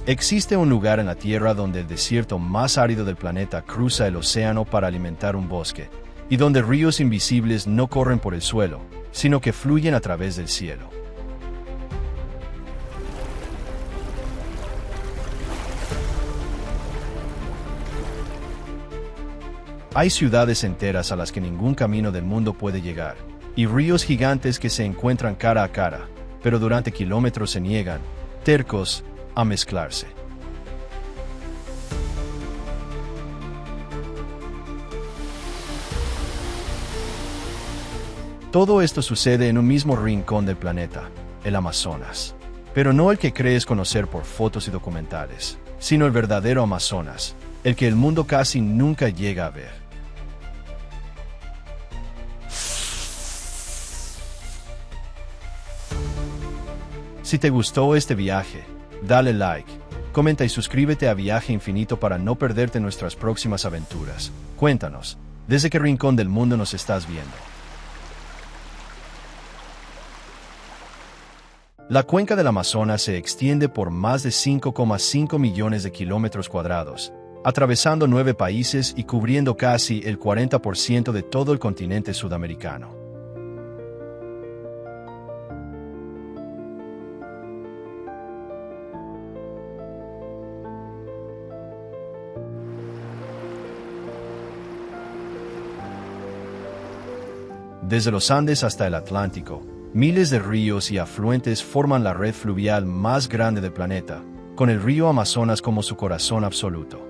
Existe un lugar en la Tierra donde el desierto más árido del planeta cruza el océano para alimentar un bosque, y donde ríos invisibles no corren por el suelo, sino que fluyen a través del cielo. Hay ciudades enteras a las que ningún camino del mundo puede llegar, y ríos gigantes que se encuentran cara a cara, pero durante kilómetros se niegan, tercos, a mezclarse. Todo esto sucede en un mismo rincón del planeta, el Amazonas. Pero no el que crees conocer por fotos y documentales, sino el verdadero Amazonas, el que el mundo casi nunca llega a ver. Si te gustó este viaje, dale like, comenta y suscríbete a Viaje Infinito para no perderte nuestras próximas aventuras. Cuéntanos, ¿desde qué rincón del mundo nos estás viendo? La cuenca del Amazonas se extiende por más de 5,5 millones de kilómetros cuadrados, atravesando 9 países y cubriendo casi el 40% de todo el continente sudamericano. Desde los Andes hasta el Atlántico, miles de ríos y afluentes forman la red fluvial más grande del planeta, con el río Amazonas como su corazón absoluto.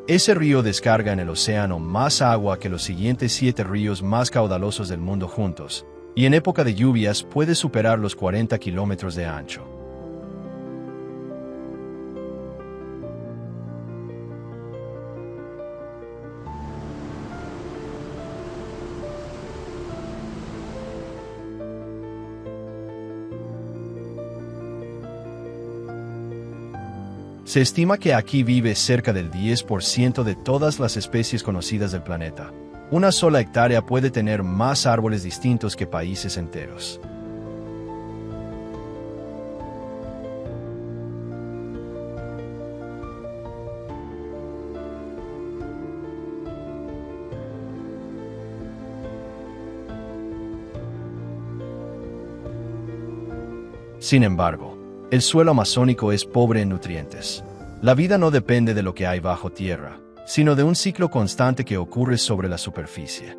Ese río descarga en el océano más agua que los siguientes 7 ríos más caudalosos del mundo juntos, y en época de lluvias puede superar los 40 kilómetros de ancho. Se estima que aquí vive cerca del 10% de todas las especies conocidas del planeta. Una sola hectárea puede tener más árboles distintos que países enteros. Sin embargo, el suelo amazónico es pobre en nutrientes. La vida no depende de lo que hay bajo tierra, sino de un ciclo constante que ocurre sobre la superficie.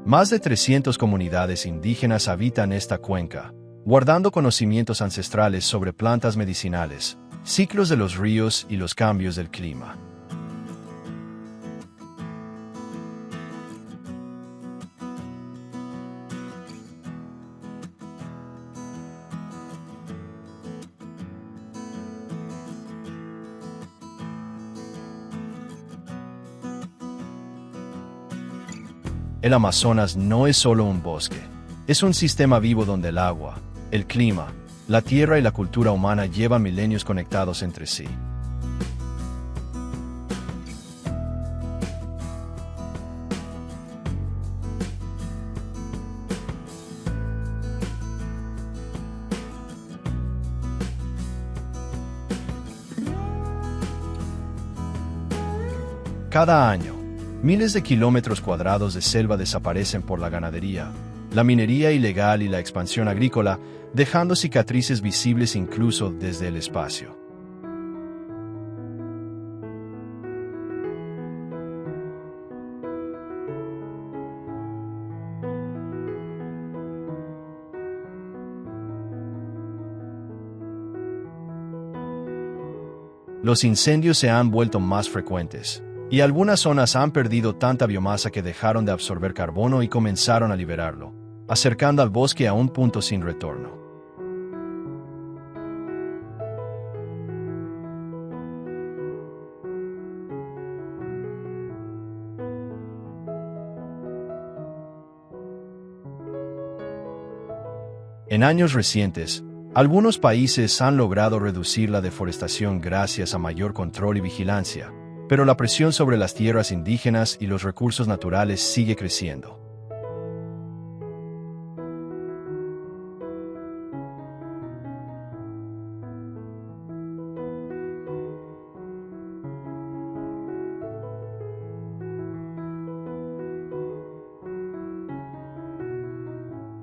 Más de 300 comunidades indígenas habitan esta cuenca, guardando conocimientos ancestrales sobre plantas medicinales, ciclos de los ríos y los cambios del clima. El Amazonas no es solo un bosque, es un sistema vivo donde el agua, el clima, la tierra y la cultura humana llevan milenios conectados entre sí. Cada año, miles de kilómetros cuadrados de selva desaparecen por la ganadería, la minería ilegal y la expansión agrícola, dejando cicatrices visibles incluso desde el espacio. Los incendios se han vuelto más frecuentes, y algunas zonas han perdido tanta biomasa que dejaron de absorber carbono y comenzaron a liberarlo, acercando al bosque a un punto sin retorno. En años recientes, algunos países han logrado reducir la deforestación gracias a mayor control y vigilancia, pero la presión sobre las tierras indígenas y los recursos naturales sigue creciendo.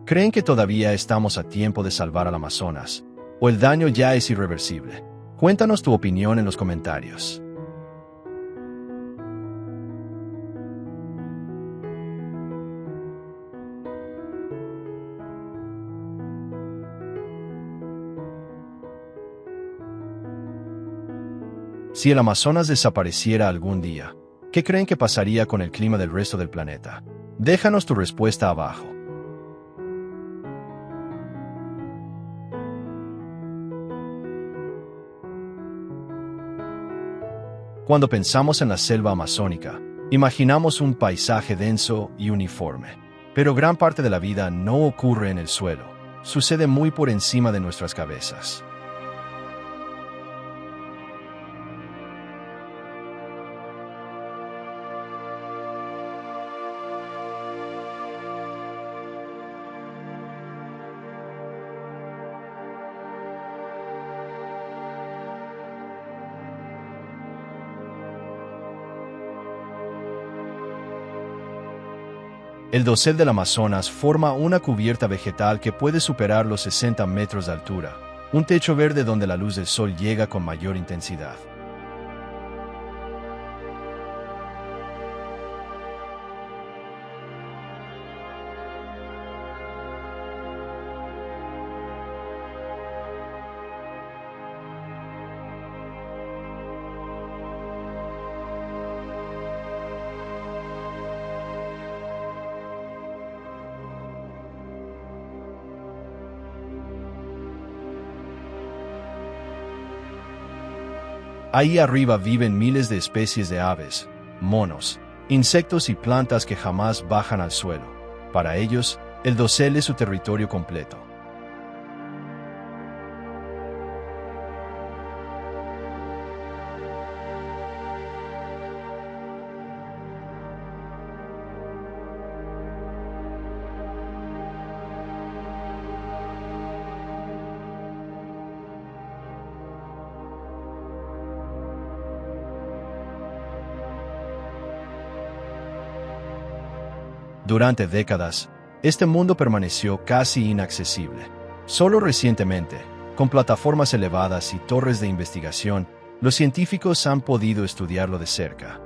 ¿Creen que todavía estamos a tiempo de salvar al Amazonas? ¿O el daño ya es irreversible? Cuéntanos tu opinión en los comentarios. Si el Amazonas desapareciera algún día, ¿qué creen que pasaría con el clima del resto del planeta? Déjanos tu respuesta abajo. Cuando pensamos en la selva amazónica, imaginamos un paisaje denso y uniforme. Pero gran parte de la vida no ocurre en el suelo, sucede muy por encima de nuestras cabezas. El dosel del Amazonas forma una cubierta vegetal que puede superar los 60 metros de altura, un techo verde donde la luz del sol llega con mayor intensidad. Ahí arriba viven miles de especies de aves, monos, insectos y plantas que jamás bajan al suelo. Para ellos, el dosel es su territorio completo. Durante décadas, este mundo permaneció casi inaccesible. Solo recientemente, con plataformas elevadas y torres de investigación, los científicos han podido estudiarlo de cerca.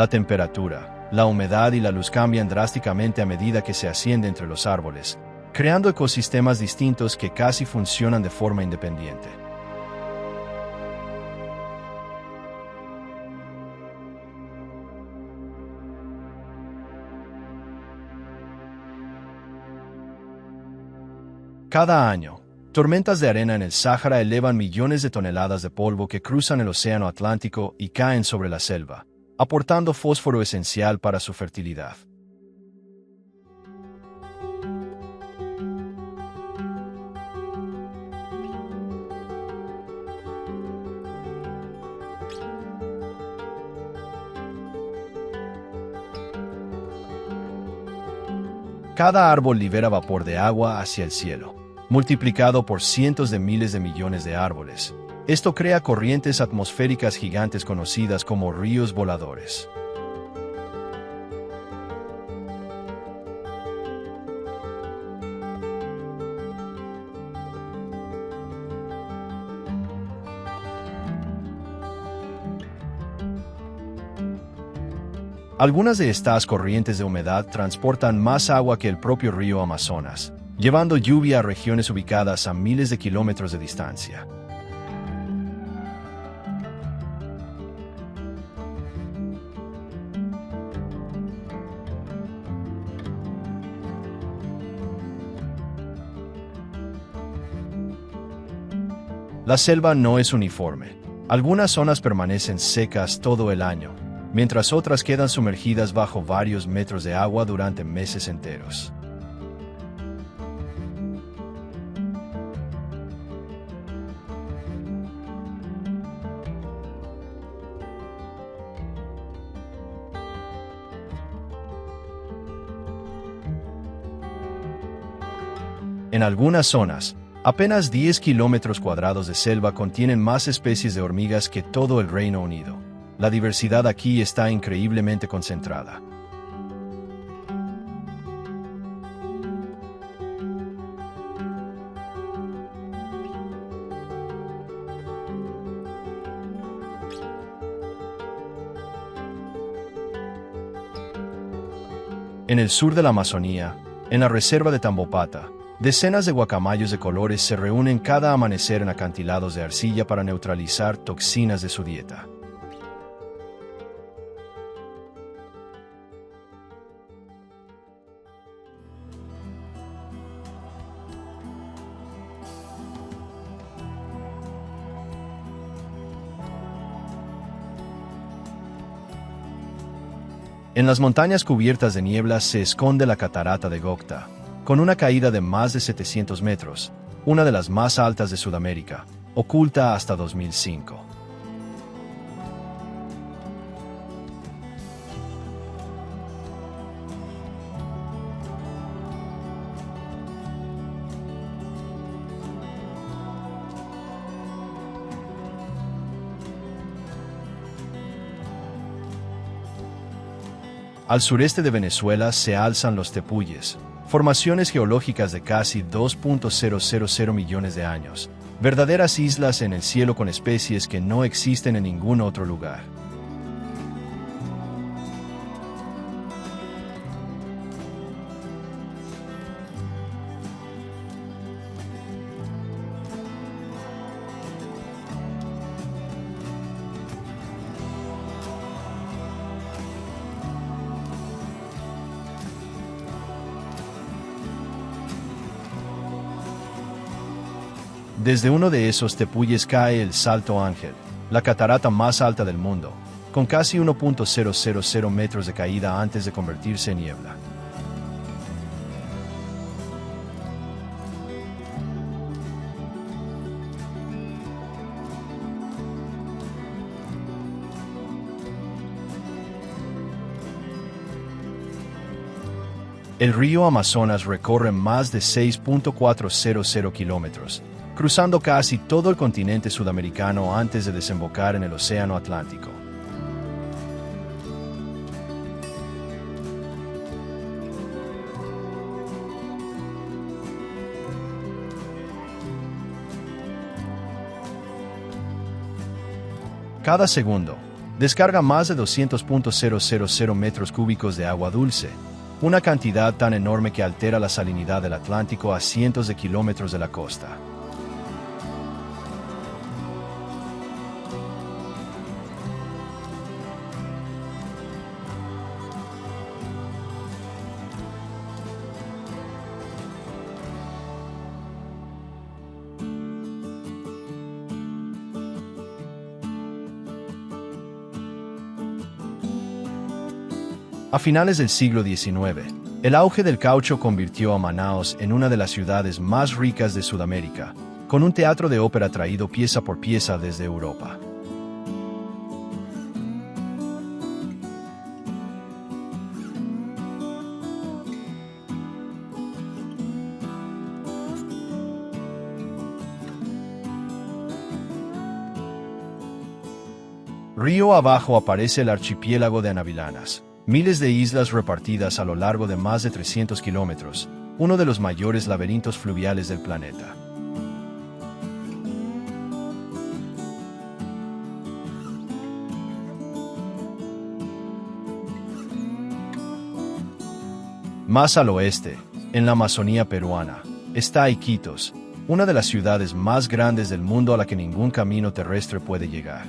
La temperatura, la humedad y la luz cambian drásticamente a medida que se asciende entre los árboles, creando ecosistemas distintos que casi funcionan de forma independiente. Cada año, tormentas de arena en el Sáhara elevan millones de toneladas de polvo que cruzan el océano Atlántico y caen sobre la selva, aportando fósforo esencial para su fertilidad. Cada árbol libera vapor de agua hacia el cielo, multiplicado por cientos de miles de millones de árboles. Esto crea corrientes atmosféricas gigantes conocidas como ríos voladores. Algunas de estas corrientes de humedad transportan más agua que el propio río Amazonas, llevando lluvia a regiones ubicadas a miles de kilómetros de distancia. La selva no es uniforme. Algunas zonas permanecen secas todo el año, mientras otras quedan sumergidas bajo varios metros de agua durante meses enteros. En algunas zonas, apenas 10 kilómetros cuadrados de selva contienen más especies de hormigas que todo el Reino Unido. La diversidad aquí está increíblemente concentrada. En el sur de la Amazonía, en la reserva de Tambopata, decenas de guacamayos de colores se reúnen cada amanecer en acantilados de arcilla para neutralizar toxinas de su dieta. En las montañas cubiertas de niebla se esconde la catarata de Gocta, con una caída de más de 700 metros, una de las más altas de Sudamérica, oculta hasta 2005. Al sureste de Venezuela se alzan los tepuyes, formaciones geológicas de casi 2.000 millones de años, verdaderas islas en el cielo con especies que no existen en ningún otro lugar. Desde uno de esos tepuyes cae el Salto Ángel, la catarata más alta del mundo, con casi 1.000 metros de caída antes de convertirse en niebla. El río Amazonas recorre más de 6.400 kilómetros, cruzando casi todo el continente sudamericano antes de desembocar en el Océano Atlántico. Cada segundo, descarga más de 200.000 metros cúbicos de agua dulce, una cantidad tan enorme que altera la salinidad del Atlántico a cientos de kilómetros de la costa. A finales del siglo XIX, el auge del caucho convirtió a Manaos en una de las ciudades más ricas de Sudamérica, con un teatro de ópera traído pieza por pieza desde Europa. Río abajo aparece el archipiélago de Anavilanas, miles de islas repartidas a lo largo de más de 300 kilómetros, uno de los mayores laberintos fluviales del planeta. Más al oeste, en la Amazonía peruana, está Iquitos, una de las ciudades más grandes del mundo a la que ningún camino terrestre puede llegar.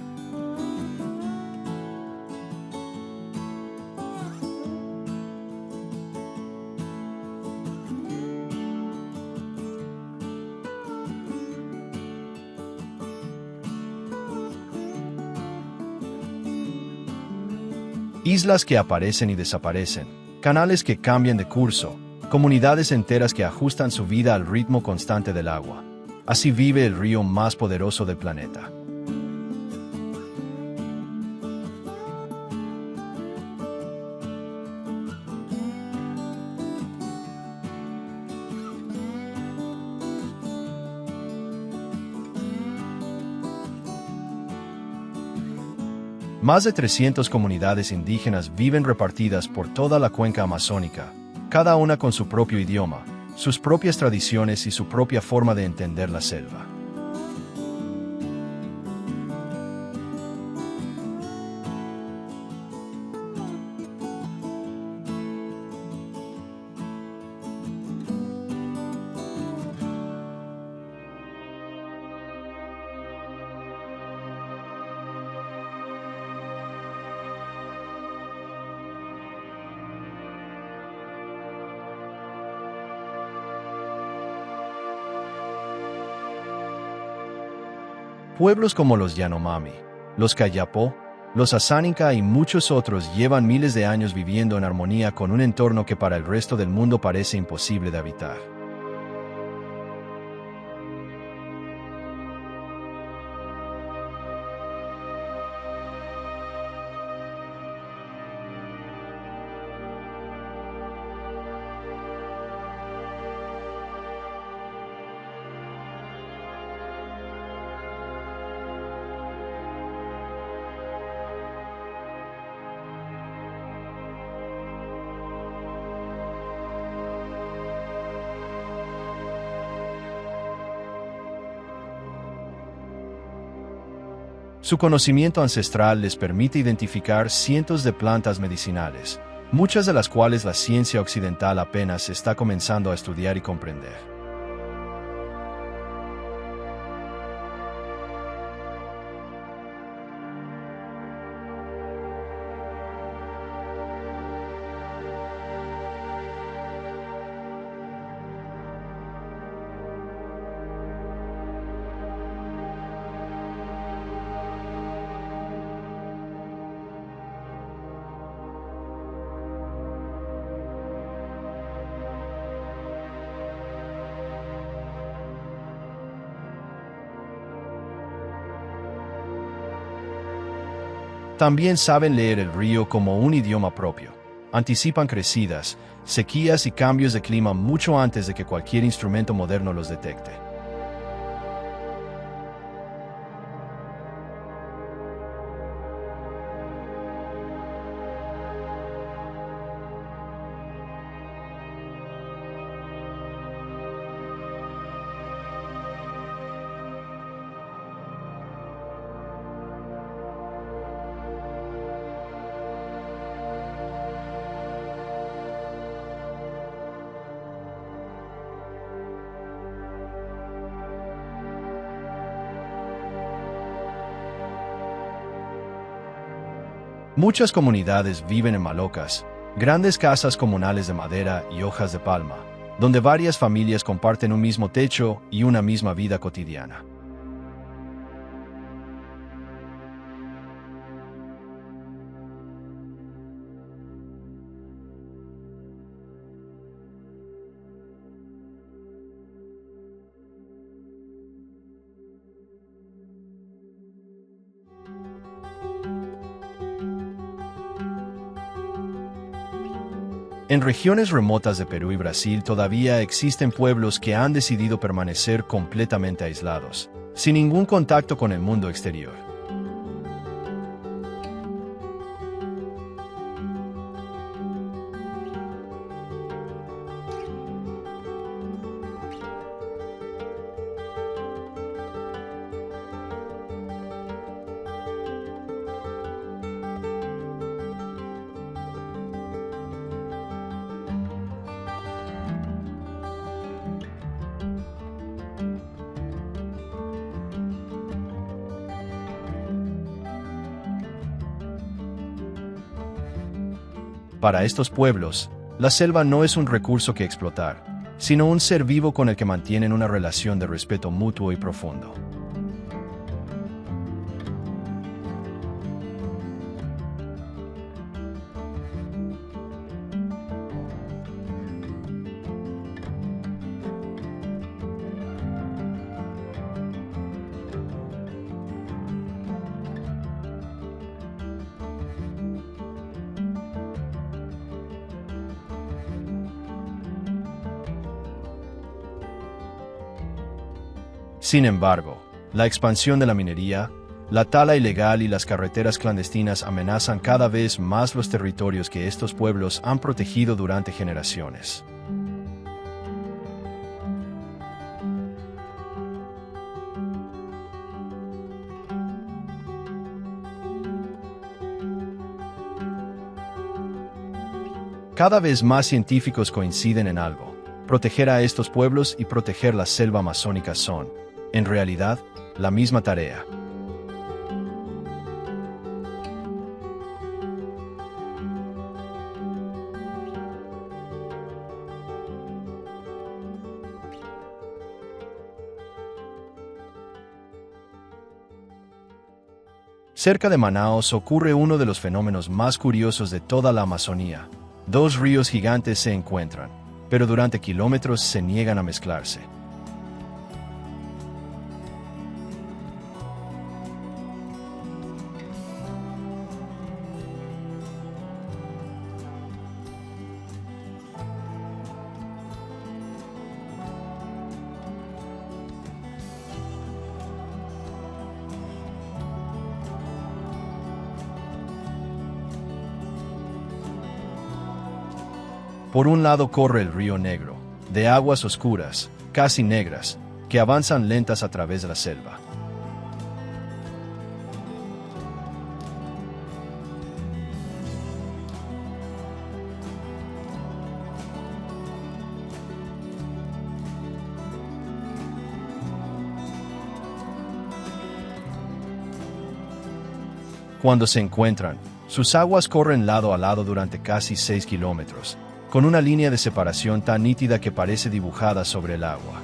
Islas que aparecen y desaparecen, canales que cambian de curso, comunidades enteras que ajustan su vida al ritmo constante del agua. Así vive el río más poderoso del planeta. Más de 300 comunidades indígenas viven repartidas por toda la cuenca amazónica, cada una con su propio idioma, sus propias tradiciones y su propia forma de entender la selva. Pueblos como los Yanomami, los Kayapó, los Asáninca y muchos otros llevan miles de años viviendo en armonía con un entorno que para el resto del mundo parece imposible de habitar. Su conocimiento ancestral les permite identificar cientos de plantas medicinales, muchas de las cuales la ciencia occidental apenas está comenzando a estudiar y comprender. También saben leer el río como un idioma propio. Anticipan crecidas, sequías y cambios de clima mucho antes de que cualquier instrumento moderno los detecte. Muchas comunidades viven en malocas, grandes casas comunales de madera y hojas de palma, donde varias familias comparten un mismo techo y una misma vida cotidiana. En regiones remotas de Perú y Brasil todavía existen pueblos que han decidido permanecer completamente aislados, sin ningún contacto con el mundo exterior. Para estos pueblos, la selva no es un recurso que explotar, sino un ser vivo con el que mantienen una relación de respeto mutuo y profundo. Sin embargo, la expansión de la minería, la tala ilegal y las carreteras clandestinas amenazan cada vez más los territorios que estos pueblos han protegido durante generaciones. Cada vez más científicos coinciden en algo: proteger a estos pueblos y proteger la selva amazónica son, en realidad, la misma tarea. Cerca de Manaos ocurre uno de los fenómenos más curiosos de toda la Amazonía. Dos ríos gigantes se encuentran, pero durante kilómetros se niegan a mezclarse. Por un lado corre el río Negro, de aguas oscuras, casi negras, que avanzan lentas a través de la selva. Cuando se encuentran, sus aguas corren lado a lado durante casi 6 kilómetros, con una línea de separación tan nítida que parece dibujada sobre el agua.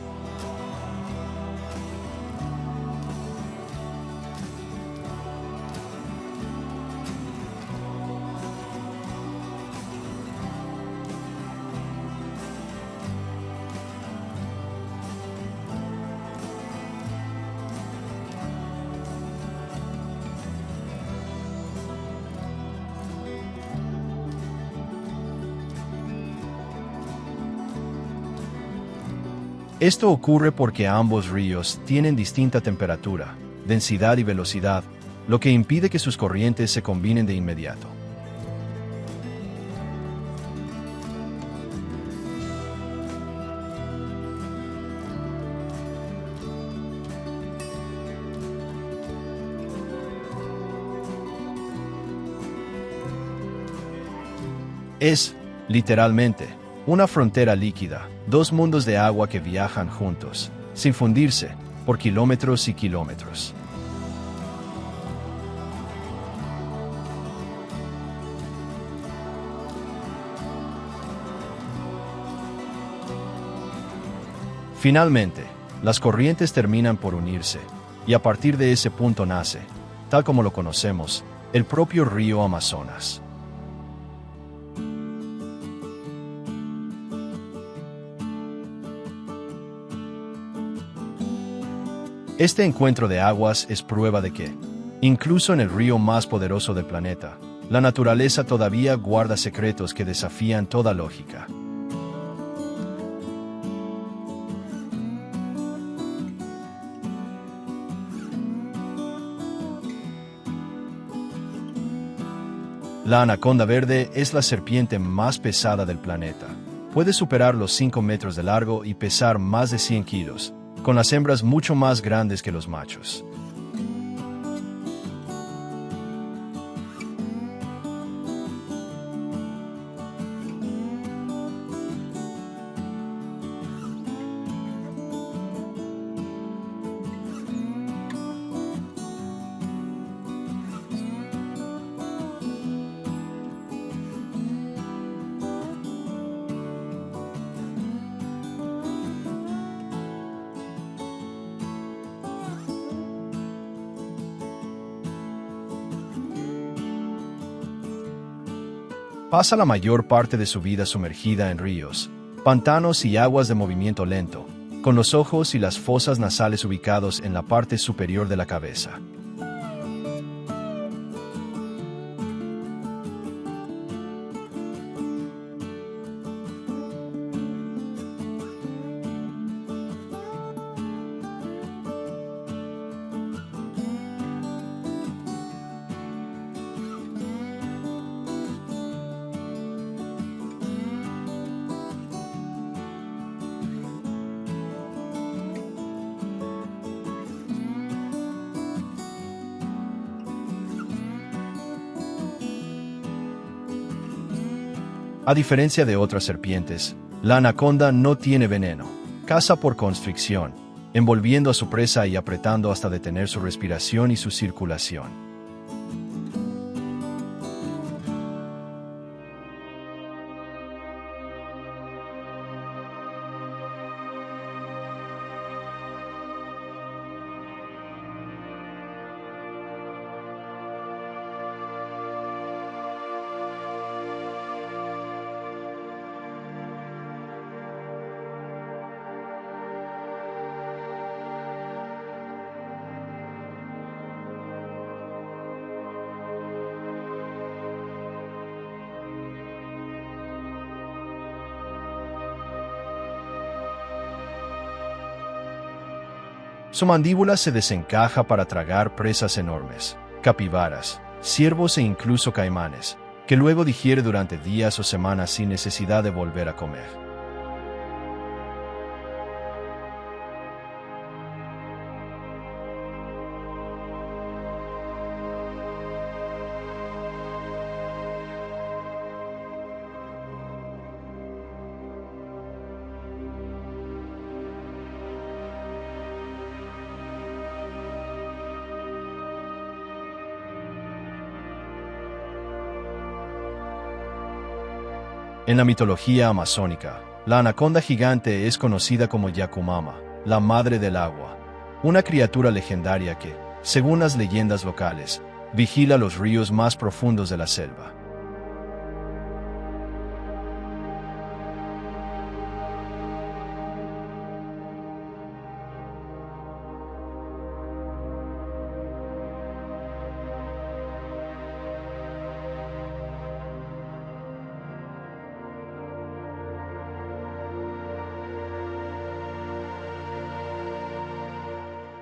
Esto ocurre porque ambos ríos tienen distinta temperatura, densidad y velocidad, lo que impide que sus corrientes se combinen de inmediato. Es, literalmente, una frontera líquida, dos mundos de agua que viajan juntos, sin fundirse, por kilómetros y kilómetros. Finalmente, las corrientes terminan por unirse, y a partir de ese punto nace, tal como lo conocemos, el propio río Amazonas. Este encuentro de aguas es prueba de que, incluso en el río más poderoso del planeta, la naturaleza todavía guarda secretos que desafían toda lógica. La anaconda verde es la serpiente más pesada del planeta. Puede superar los 5 metros de largo y pesar más de 100 kilos, con las hembras mucho más grandes que los machos. Pasa la mayor parte de su vida sumergida en ríos, pantanos y aguas de movimiento lento, con los ojos y las fosas nasales ubicados en la parte superior de la cabeza. A diferencia de otras serpientes, la anaconda no tiene veneno. Caza por constricción, envolviendo a su presa y apretando hasta detener su respiración y su circulación. Su mandíbula se desencaja para tragar presas enormes, capibaras, ciervos e incluso caimanes, que luego digiere durante días o semanas sin necesidad de volver a comer. En la mitología amazónica, la anaconda gigante es conocida como Yakumama, la madre del agua, una criatura legendaria que, según las leyendas locales, vigila los ríos más profundos de la selva.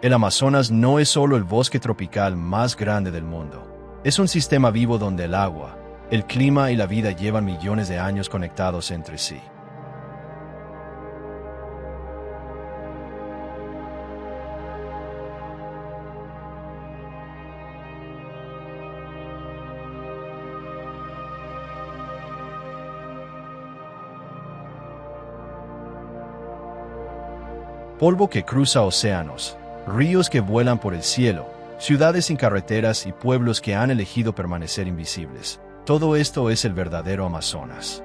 El Amazonas no es solo el bosque tropical más grande del mundo. Es un sistema vivo donde el agua, el clima y la vida llevan millones de años conectados entre sí. Polvo que cruza océanos, ríos que vuelan por el cielo, ciudades sin carreteras y pueblos que han elegido permanecer invisibles. Todo esto es el verdadero Amazonas.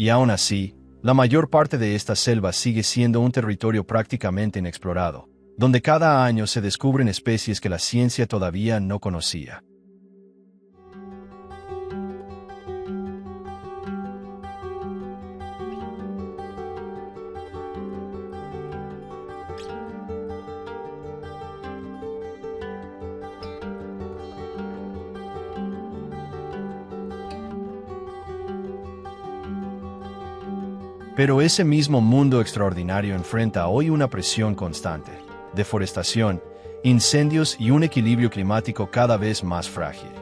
Y aún así, la mayor parte de esta selva sigue siendo un territorio prácticamente inexplorado, donde cada año se descubren especies que la ciencia todavía no conocía. Pero ese mismo mundo extraordinario enfrenta hoy una presión constante, deforestación, incendios y un equilibrio climático cada vez más frágil.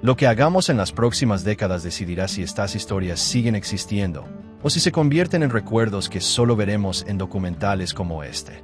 Lo que hagamos en las próximas décadas decidirá si estas historias siguen existiendo o si se convierten en recuerdos que solo veremos en documentales como este.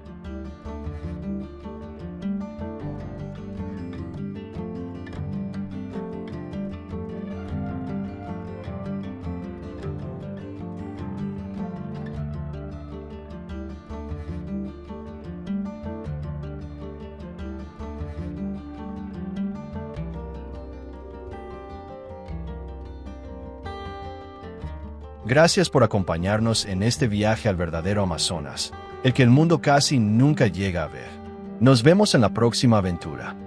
Gracias por acompañarnos en este viaje al verdadero Amazonas, el que el mundo casi nunca llega a ver. Nos vemos en la próxima aventura.